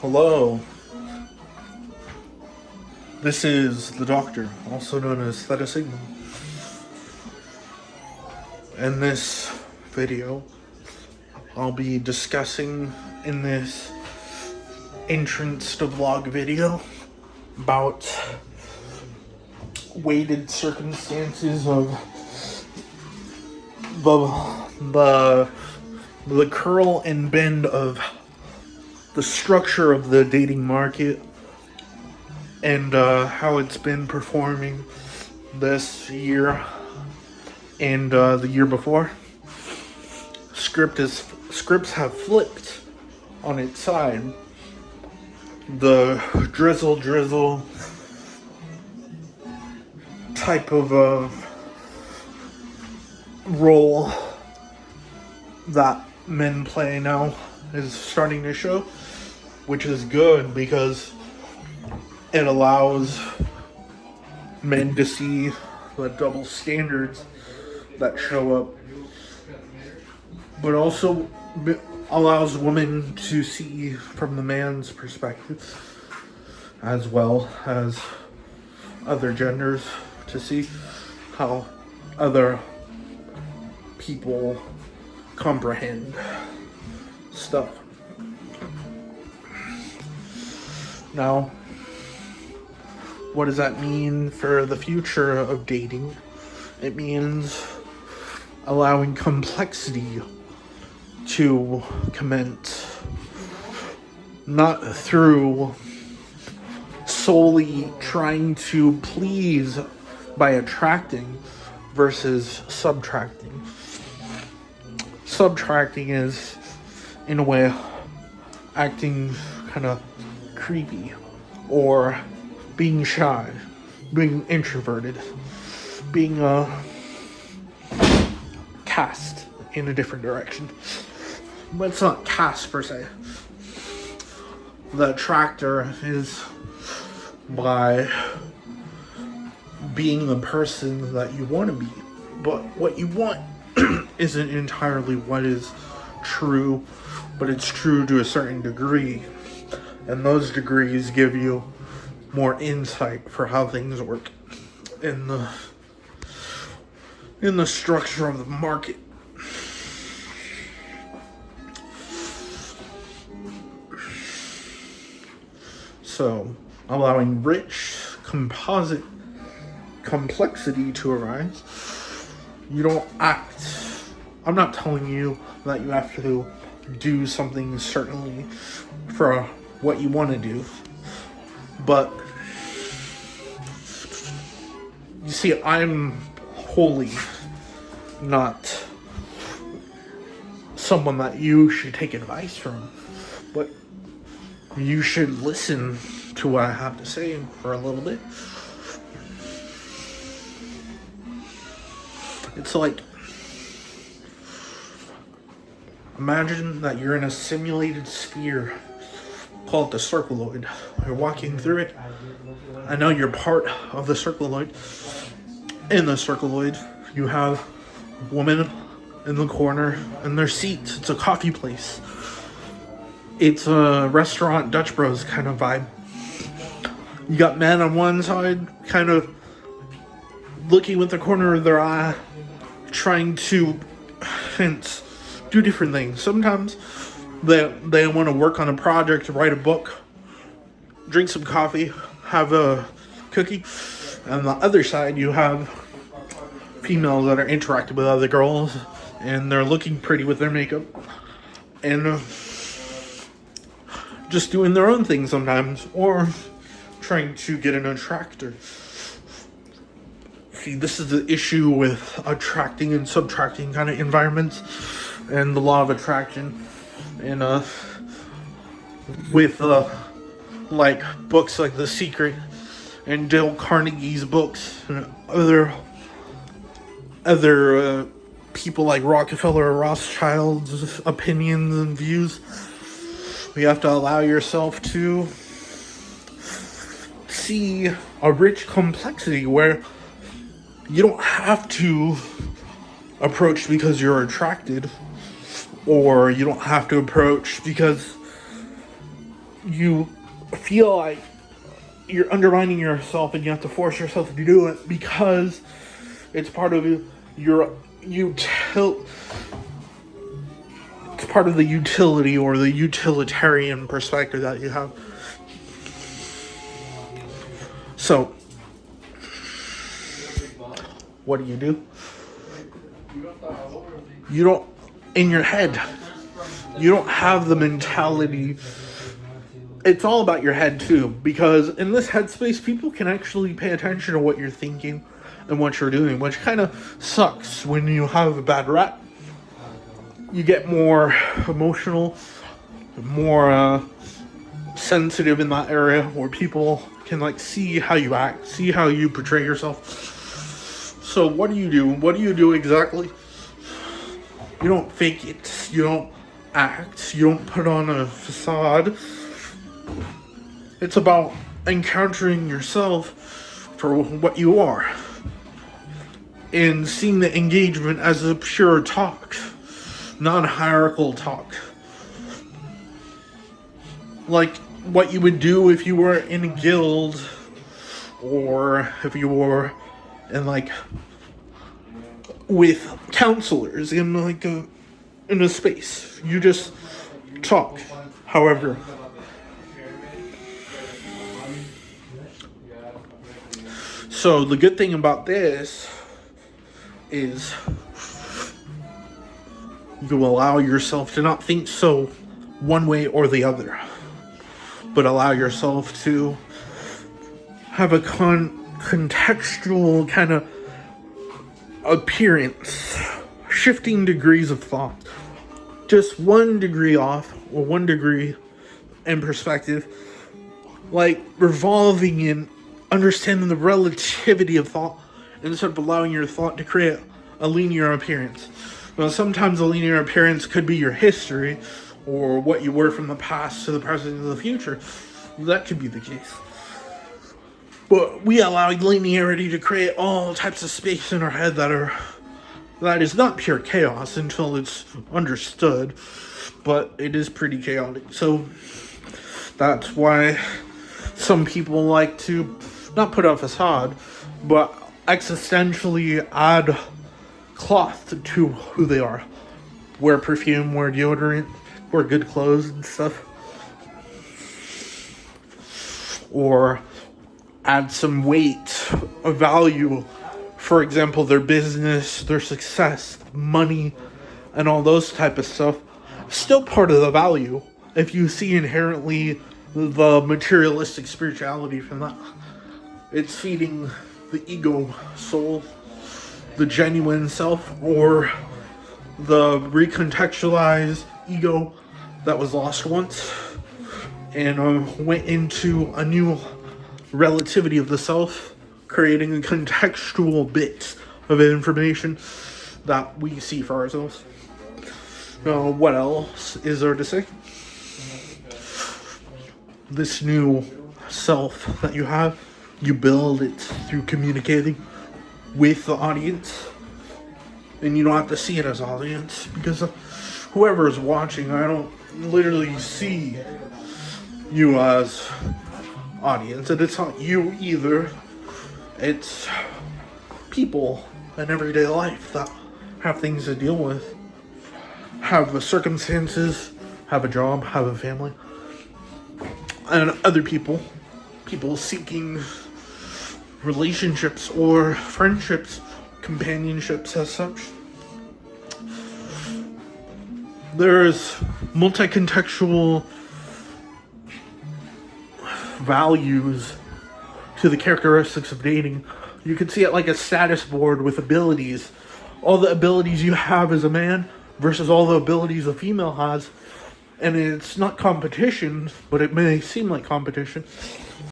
Hello, this is the Doctor, also known as Theta Signal. In this video, I'll be discussing in this entrance to vlog video about weighted circumstances of the curl and bend of the structure of the dating market and how it's been performing this year and the year before. Scripts have flipped on its side. The drizzle type of role that men play now is starting to show, which is good because it allows men to see the double standards that show up, but also allows women to see from the man's perspective, as well as other genders to see how other people comprehend stuff. Now, what does that mean for the future of dating? It means allowing complexity to commence, not through solely trying to please by attracting versus subtracting. Subtracting is, in a way, acting kind of creepy or being shy, being introverted, being cast in a different direction. But it's not cast per se. The attractor is by being the person that you want to be. But what you want isn't entirely what is true, but it's true to a certain degree. And those degrees give you more insight for how things work in the structure of the market. So, allowing rich composite complexity to arise. You don't act. I'm not telling you that you have to do something certainly for what you want to do, but you see, I'm wholly not someone that you should take advice from, but you should listen to what I have to say for a little bit. It's like, imagine that you're in a simulated sphere. Call it the circloid. You're walking through it. I know you're part of the circloid. In the circloid, you have a woman in the corner and their seats. It's a coffee place. It's a restaurant, Dutch Bros kind of vibe. You got men on one side, kind of looking with the corner of their eye, trying to do different things. Sometimes they want to work on a project, write a book, drink some coffee, have a cookie. And on the other side, you have females that are interacting with other girls, and they're looking pretty with their makeup, and just doing their own thing sometimes, or trying to get an attractor. See, this is the issue with attracting and subtracting kind of environments, and the law of attraction, and with like books like The Secret and Dale Carnegie's books and other people like Rockefeller or Rothschild's opinions and views. You have to allow yourself to see a rich complexity where you don't have to approach because you're attracted, or you don't have to approach because you feel like you're undermining yourself and you have to force yourself to do it because it's part of your it's part of the utility or the utilitarian perspective that you have. So, what do? You don't, in your head, you don't have the mentality. It's all about your head too, because in this headspace, people can actually pay attention to what you're thinking and what you're doing, which kind of sucks when you have a bad rap. You get more emotional, more sensitive in that area where people can like see how you act, see how you portray yourself. So what do you do? What do you do exactly? You don't fake it. You don't act. You don't put on a facade. It's about encountering yourself for what you are and seeing the engagement as a pure talk, non-hierarchical talk. Like what you would do if you were in a guild or if you were in like with counselors in like in a space. You just talk. However, so the good thing about this is you allow yourself to not think so one way or the other, but allow yourself to have a contextual kind of appearance, shifting degrees of thought. Just 1 degree off, or 1 degree in perspective, like revolving in understanding the relativity of thought instead of allowing your thought to create a linear appearance. Now, sometimes a linear appearance could be your history or what you were from the past to the present to the future. That could be the case. But we allow linearity to create all types of space in our head that is not pure chaos until it's understood, but it is pretty chaotic. So that's why some people like to not put up a facade, but existentially add cloth to who they are. Wear perfume, wear deodorant, wear good clothes and stuff. Or add some weight, a value. For example, their business, their success, money, and all those type of stuff. Still part of the value if you see inherently the materialistic spirituality from that. It's feeding the ego soul, the genuine self, or the recontextualized ego that was lost once and went into a new relativity of the self, creating a contextual bit of information that we see for ourselves. What else is there to say? This new self that you have, you build it through communicating with the audience, and you don't have to see it as audience, because whoever is watching, I don't literally see you as audience, and it's not you either. It's people in everyday life that have things to deal with, have the circumstances, have a job, have a family, and other people seeking relationships or friendships, companionships as such. There's multi-contextual values to the characteristics of dating. You can see it like a status board with abilities. All the abilities you have as a man versus all the abilities a female has. And it's not competition, but it may seem like competition.